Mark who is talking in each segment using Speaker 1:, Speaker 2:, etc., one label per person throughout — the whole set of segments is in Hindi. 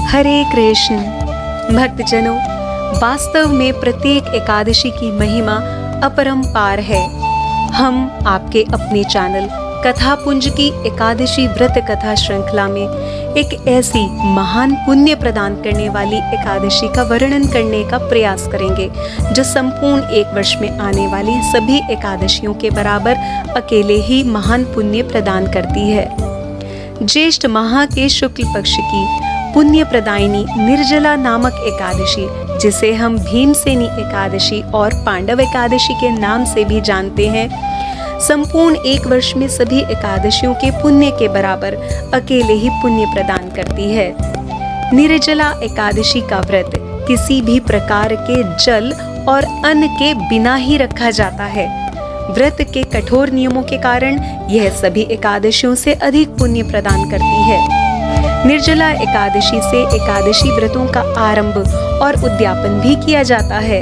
Speaker 1: हरे कृष्ण। भक्तजनों, वास्तव में प्रत्येक एकादशी की महिमा अपरंपार है। हम आपके अपने चैनल कथापुंज की एकादशी व्रत कथा श्रृंखला में एक ऐसी महान पुण्य प्रदान करने वाली एकादशी का वर्णन करने का प्रयास करेंगे जो संपूर्ण एक वर्ष में आने वाली सभी एकादशियों के बराबर अकेले ही महान पुण्य प्रदान करती है। ज्येष्ठ माह के शुक्ल पक्ष की पुण्य प्रदायिनी निर्जला नामक एकादशी, जिसे हम भीमसेनी एकादशी और पांडव एकादशी के नाम से भी जानते हैं, संपूर्ण एक वर्ष में सभी एकादशियों के पुण्य के बराबर अकेले ही पुण्य प्रदान करती है। निर्जला एकादशी का व्रत किसी भी प्रकार के जल और अन्न के बिना ही रखा जाता है। व्रत के कठोर नियमों के कारण यह सभी एकादशियों से अधिक पुण्य प्रदान करती है। निर्जला एकादशी से एकादशी व्रतों का आरंभ और उद्यापन भी किया जाता है।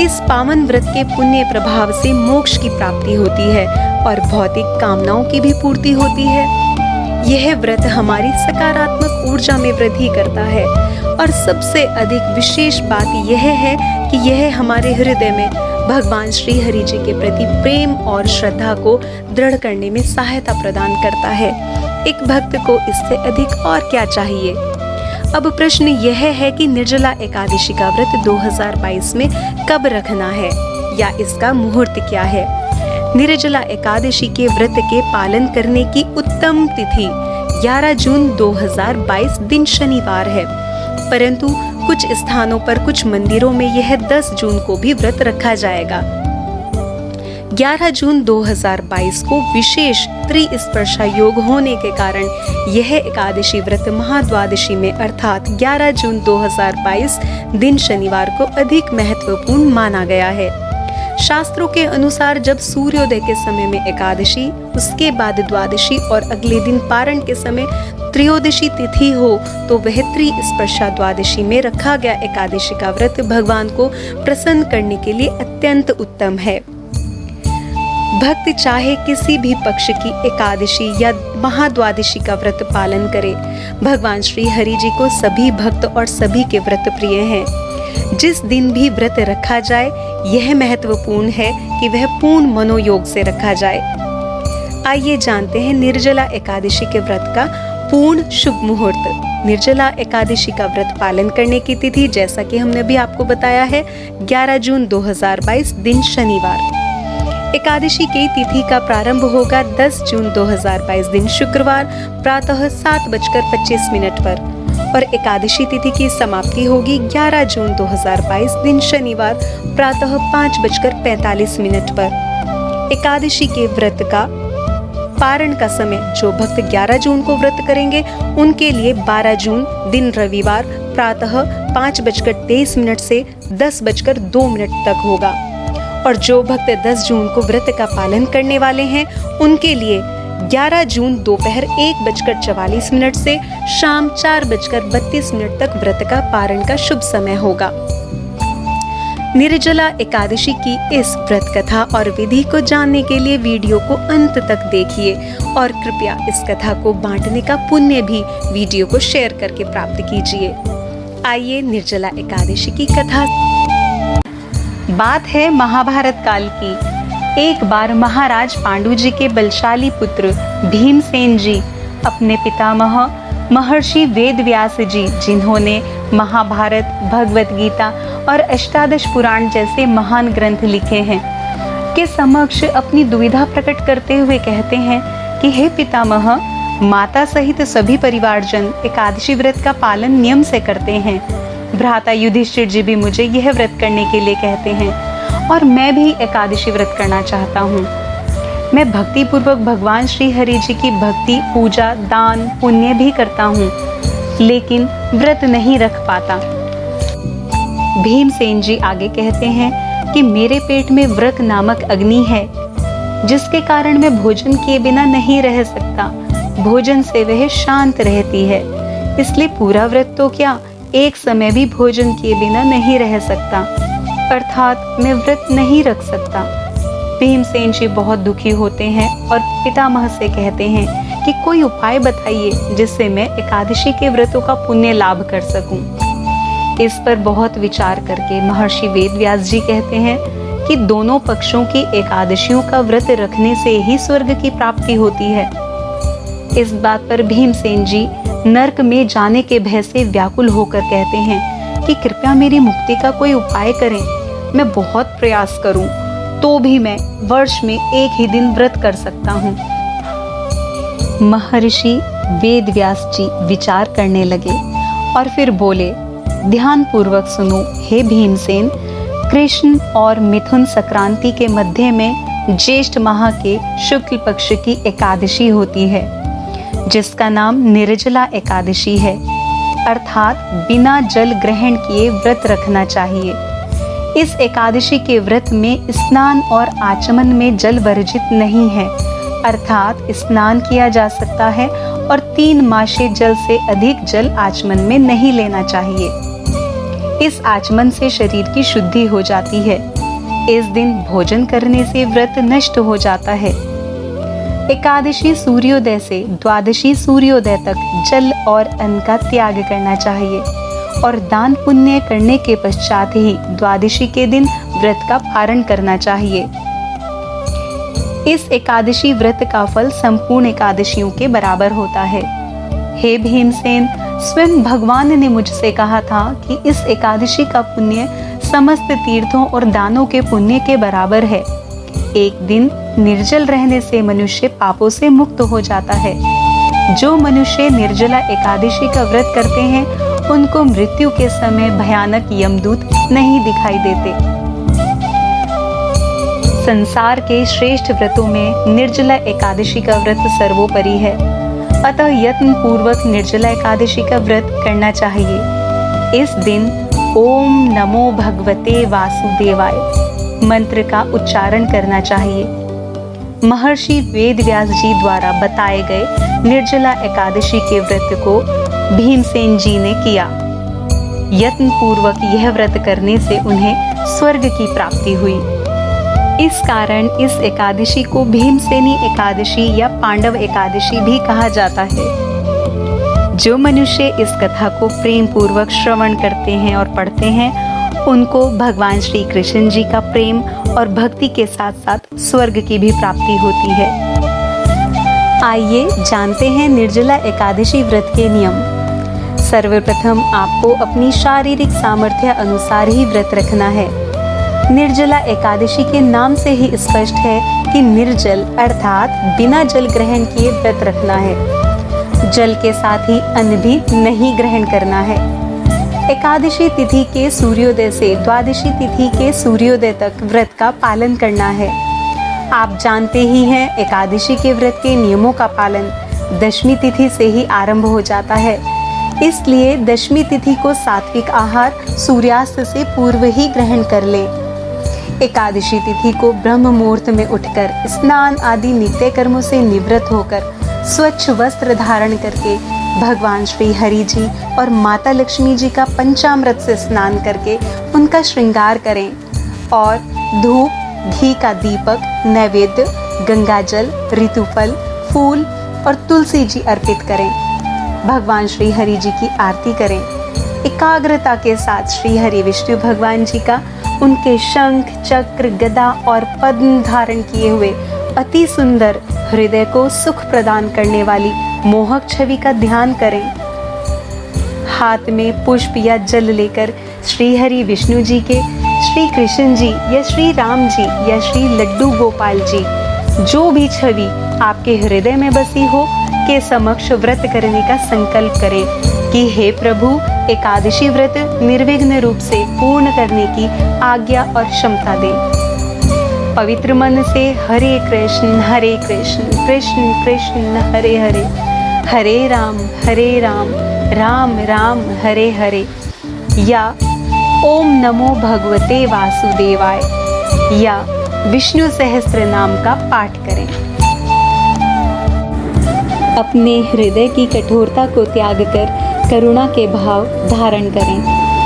Speaker 1: इस पावन व्रत के पुण्य प्रभाव से मोक्ष की प्राप्ति होती है और भौतिक कामनाओं की भी पूर्ति होती है। यह व्रत हमारी सकारात्मक ऊर्जा में वृद्धि करता है और सबसे अधिक विशेष बात यह है कि यह हमारे हृदय में भगवान श्री हरि जी के प्रति प्रेम और श्रद्धा को दृढ़ करने में सहायता प्रदान करता है। एक भक्त को इससे अधिक और क्या चाहिए। अब प्रश्न यह है कि निर्जला एकादशी का व्रत 2022 में कब रखना है या इसका मुहूर्त क्या है। निर्जला एकादशी के व्रत के पालन करने की उत्तम तिथि 11 जून 2022 दिन शनिवार है, परंतु कुछ स्थानों पर कुछ मंदिरों में यह 10 जून को भी व्रत रखा जाएगा। 11 जून 2022 को विशेष त्रिस्पर्शा योग होने के कारण यह एकादशी व्रत महाद्वादशी में अर्थात 11 जून 2022 दिन शनिवार को अधिक महत्वपूर्ण माना गया है। शास्त्रों के अनुसार जब सूर्योदय के समय में एकादशी, उसके बाद द्वादशी और अगले दिन पारण के समय त्रयोदशी तिथि हो तो वह त्रिस्पर्शा द्वादशी में रखा गया एकादशी का व्रत भगवान को प्रसन्न करने के लिए अत्यंत उत्तम है। भक्त चाहे किसी भी पक्ष की एकादशी या महाद्वादशी का व्रत पालन करे, भगवान श्री हरि जी को सभी भक्त और सभी के व्रत प्रिय हैं। जिस दिन भी व्रत रखा जाए, यह महत्वपूर्ण है कि वह पूर्ण मनोयोग से रखा जाए। आइए जानते हैं निर्जला एकादशी के व्रत का पूर्ण शुभ मुहूर्त। निर्जला एकादशी का व्रत पालन करने की तिथि, जैसा कि हमने भी आपको बताया है, 11 जून 2022 दिन शनिवार। एकादशी की तिथि का प्रारंभ होगा 10 जून 2022 दिन शुक्रवार प्रातः 7:25 पर और एकादशी तिथि की समाप्ति होगी 11 जून 2022 दिन शनिवार प्रातः 5:45 पर। एकादशी के व्रत का पारण का समय जो भक्त 11 जून को व्रत करेंगे उनके लिए 12 जून दिन रविवार प्रातः 5:23 से 10:02 तक होगा और जो भक्त 10 जून को व्रत का पालन करने वाले हैं उनके लिए 11 जून दोपहर 1:44 से शाम 4:32 तक व्रत का पारण का शुभ समय होगा। निर्जला एकादशी की इस व्रत कथा और विधि को जानने के लिए वीडियो को अंत तक देखिए और कृपया इस कथा को बांटने का पुण्य भी वीडियो को शेयर करके प्राप्त कीजिए। आइए निर्जला एकादशी की कथा। बात है महाभारत काल की। एक बार महाराज पांडु जी के बलशाली पुत्र भीमसेन जी अपने पितामह महर्षि वेदव्यास जी, जिन्होंने महाभारत, भगवत गीता और अष्टादश पुराण जैसे महान ग्रंथ लिखे हैं, के समक्ष अपनी दुविधा प्रकट करते हुए कहते हैं कि हे पितामह, माता सहित सभी परिवारजन एकादशी व्रत का पालन नियम से करते हैं। भ्राता युधिष्ठिर जी भी मुझे यह व्रत करने के लिए कहते हैं और मैं भी एकादशी व्रत करना चाहता हूँ। मैं भक्ति पूर्वक भगवान श्री हरि जी की भक्ति, पूजा, दान, पुण्य भी करता हूँ, लेकिन व्रत नहीं रख पाता। भीमसेन जी आगे कहते हैं कि मेरे पेट में व्रत नामक अग्नि है, जिसके कारण मैं भोजन किए बिना नहीं रह सकता। भोजन से वह शांत रहती है, इसलिए पूरा व्रत तो क्या, एक समय भी भोजन किए बिना नहीं रह सकता, अर्थात मैं व्रत नहीं रख सकता। भीमसेन जी बहुत दुखी होते हैं और पितामह से कहते हैं कि कि कोई उपाय बताइए जिससे मैं एकादशी के व्रतों का पुण्य लाभ कर सकूं। इस पर बहुत विचार करके महर्षि वेदव्यास जी कहते हैं कि दोनों पक्षों की एकादशियों का व्रत रखने से ही स्वर्ग की प्राप्ति होती है। इस बात पर भीमसेन जी नरक में जाने के भय से व्याकुल होकर कहते हैं कि कृपया मेरी मुक्ति का कोई उपाय करें। मैं बहुत प्रयास करूं तो भी मैं वर्ष में एक ही दिन व्रत कर सकता हूं। महर्षि वेदव्यास जी विचार करने लगे और फिर बोले, ध्यान पूर्वक सुनो हे भीमसेन। कृष्ण और मिथुन संक्रांति के मध्य में ज्येष्ठ माह के शुक्ल पक्ष की एकादशी होती है, जिसका नाम निर्जला एकादशी है, अर्थात बिना जल ग्रहण किए व्रत रखना चाहिए। इस एकादशी के व्रत में स्नान और आचमन में जल वर्जित नहीं है, अर्थात स्नान किया जा सकता है और 3 मासे जल से अधिक जल आचमन में नहीं लेना चाहिए। इस आचमन से शरीर की शुद्धि हो जाती है। इस दिन भोजन करने से व्रत नष्ट हो जाता है। एकादशी सूर्योदय से द्वादशी सूर्योदय तक जल और अन्न का त्याग करना चाहिए और दान पुण्य करने के पश्चात ही द्वादशी के दिन व्रत का पारण करना चाहिए। इस एकादशी व्रत का फल संपूर्ण एकादशियों के बराबर होता है। हे भीमसेन, स्वयं भगवान ने मुझसे कहा था कि इस एकादशी का पुण्य समस्त तीर्थों और दानों के पुण्य के बराबर है। एक दिन निर्जल रहने से मनुष्य पापों से मुक्त हो जाता है। जो मनुष्य निर्जला एकादशी का व्रत करते हैं उनको मृत्यु के समय भयानक यमदूत नहीं दिखाई देते। संसार के श्रेष्ठ व्रतों में निर्जला एकादशी का व्रत सर्वोपरि है, अतः यत्न पूर्वक निर्जला एकादशी का व्रत करना चाहिए। इस दिन ओम नमो भगवते वासुदेवाय मंत्र का उच्चारण करना चाहिए। महर्षि वेदव्यास जी द्वारा बताए गए निर्जला एकादशी के व्रत को भीमसेन जी ने किया। यत्न पूर्वक यह व्रत करने से उन्हें स्वर्ग की प्राप्ति हुई। इस कारण इस एकादशी को भीमसेनी एकादशी या पांडव एकादशी भी कहा जाता है। जो मनुष्य इस कथा को प्रेम पूर्वक श्रवण करते हैं और पढ़ते हैं उनको भगवान श्री कृष्ण जी का प्रेम और भक्ति के साथ साथ स्वर्ग की भी प्राप्ति होती है। आइए जानते हैं निर्जला एकादशी व्रत के नियम। सर्वप्रथम आपको अपनी शारीरिक सामर्थ्य अनुसार ही व्रत रखना है। निर्जला एकादशी के नाम से ही स्पष्ट है कि निर्जल अर्थात बिना जल ग्रहण किए व्रत रखना है। जल के साथ ही अन्न भी नहीं ग्रहण करना है। एकादशी तिथि के सूर्योदय से द्वादशी तिथि के सूर्योदय तक व्रत का पालन करना है। आप जानते ही हैं एकादशी के व्रत के नियमों का पालन दशमी तिथि से ही आरंभ हो जाता है। इसलिए दशमी तिथि को सात्विक आहार सूर्यास्त से पूर्व ही ग्रहण कर ले। एकादशी तिथि को ब्रह्म मुहूर्त में उठकर स्नान आदि नित्य कर्मों से निवृत्त होकर स्वच्छ वस्त्र धारण करके भगवान श्री हरि जी और माता लक्ष्मी जी का पंचामृत से स्नान करके उनका श्रृंगार करें और धूप, घी का दीपक, नैवेद्य, गंगाजल, ऋतुफल, फूल और तुलसी जी अर्पित करें। भगवान श्री हरि जी की आरती करें। एकाग्रता के साथ श्री हरि विष्णु भगवान जी का उनके शंख, चक्र, गदा और पद्म धारण किए हुए अति सुंदर हृदय को सुख प्रदान करने वाली मोहक छवि का ध्यान करें। हाथ में पुष्प या जल लेकर श्री हरि विष्णु जी के, श्री कृष्ण जी या श्री राम जी या श्री लड्डू गोपाल जी, जो भी छवि आपके हृदय में बसी हो, के समक्ष व्रत करने का संकल्प करें कि हे प्रभु, एकादशी व्रत निर्विघ्न रूप से पूर्ण करने की आज्ञा और क्षमता दें। पवित्र मन से हरे कृष्ण कृष्ण कृष्ण हरे हरे, हरे राम राम राम हरे हरे, या ओम नमो भगवते वासुदेवाय या विष्णु सहस्त्र नाम का पाठ करें। अपने हृदय की कठोरता को त्याग कर करुणा के भाव धारण करें।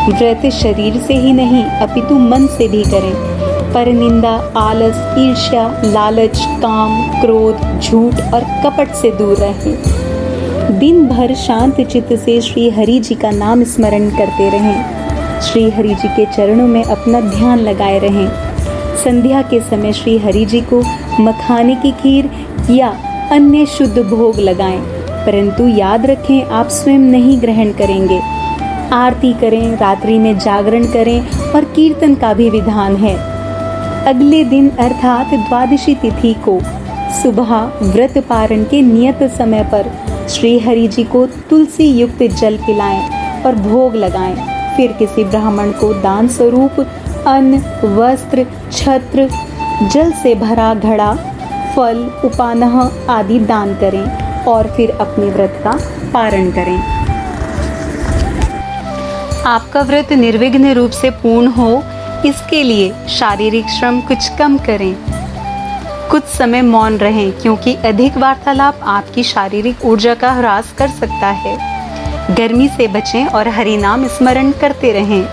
Speaker 1: व्रत शरीर से ही नहीं अपितु मन से भी करें। परनिंदा, आलस, ईर्ष्या, लालच, काम, क्रोध, झूठ और कपट से दूर रहें। दिन भर शांत चित्त से श्री हरि जी का नाम स्मरण करते रहें। श्री हरि जी के चरणों में अपना ध्यान लगाए रहें। संध्या के समय श्री हरि जी को मखाने की खीर या अन्य शुद्ध भोग लगाएं, परंतु याद रखें आप स्वयं नहीं ग्रहण करेंगे। आरती करें, रात्रि में जागरण करें और कीर्तन का भी विधान है। अगले दिन अर्थात द्वादशी तिथि को सुबह व्रत पारण के नियत समय पर श्री हरि जी को तुलसी युक्त जल पिलाएं और भोग लगाएं। फिर किसी ब्राह्मण को दान स्वरूप अन्न, वस्त्र, छत्र, जल से भरा घड़ा, फल, उपानह आदि दान करें और फिर अपने व्रत का पारण करें। आपका व्रत निर्विघ्न रूप से पूर्ण हो, इसके लिए शारीरिक श्रम कुछ कम करें। कुछ समय मौन रहें, क्योंकि अधिक वार्तालाप आपकी शारीरिक ऊर्जा का ह्रास कर सकता है। गर्मी से बचें और हरि नाम स्मरण करते रहें।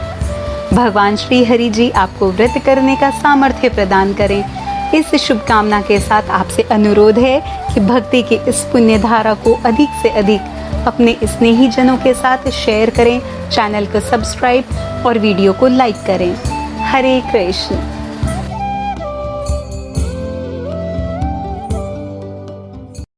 Speaker 1: भगवान श्री हरि जी आपको व्रत करने का सामर्थ्य प्रदान करें। इस शुभकामना के साथ आपसे अनुरोध है कि भक्ति की इस पुण्य धारा को अधिक से अधिक अपने स्नेही जनों के साथ शेयर करें, चैनल को सब्सक्राइब और वीडियो को लाइक करें। हरे कृष्ण।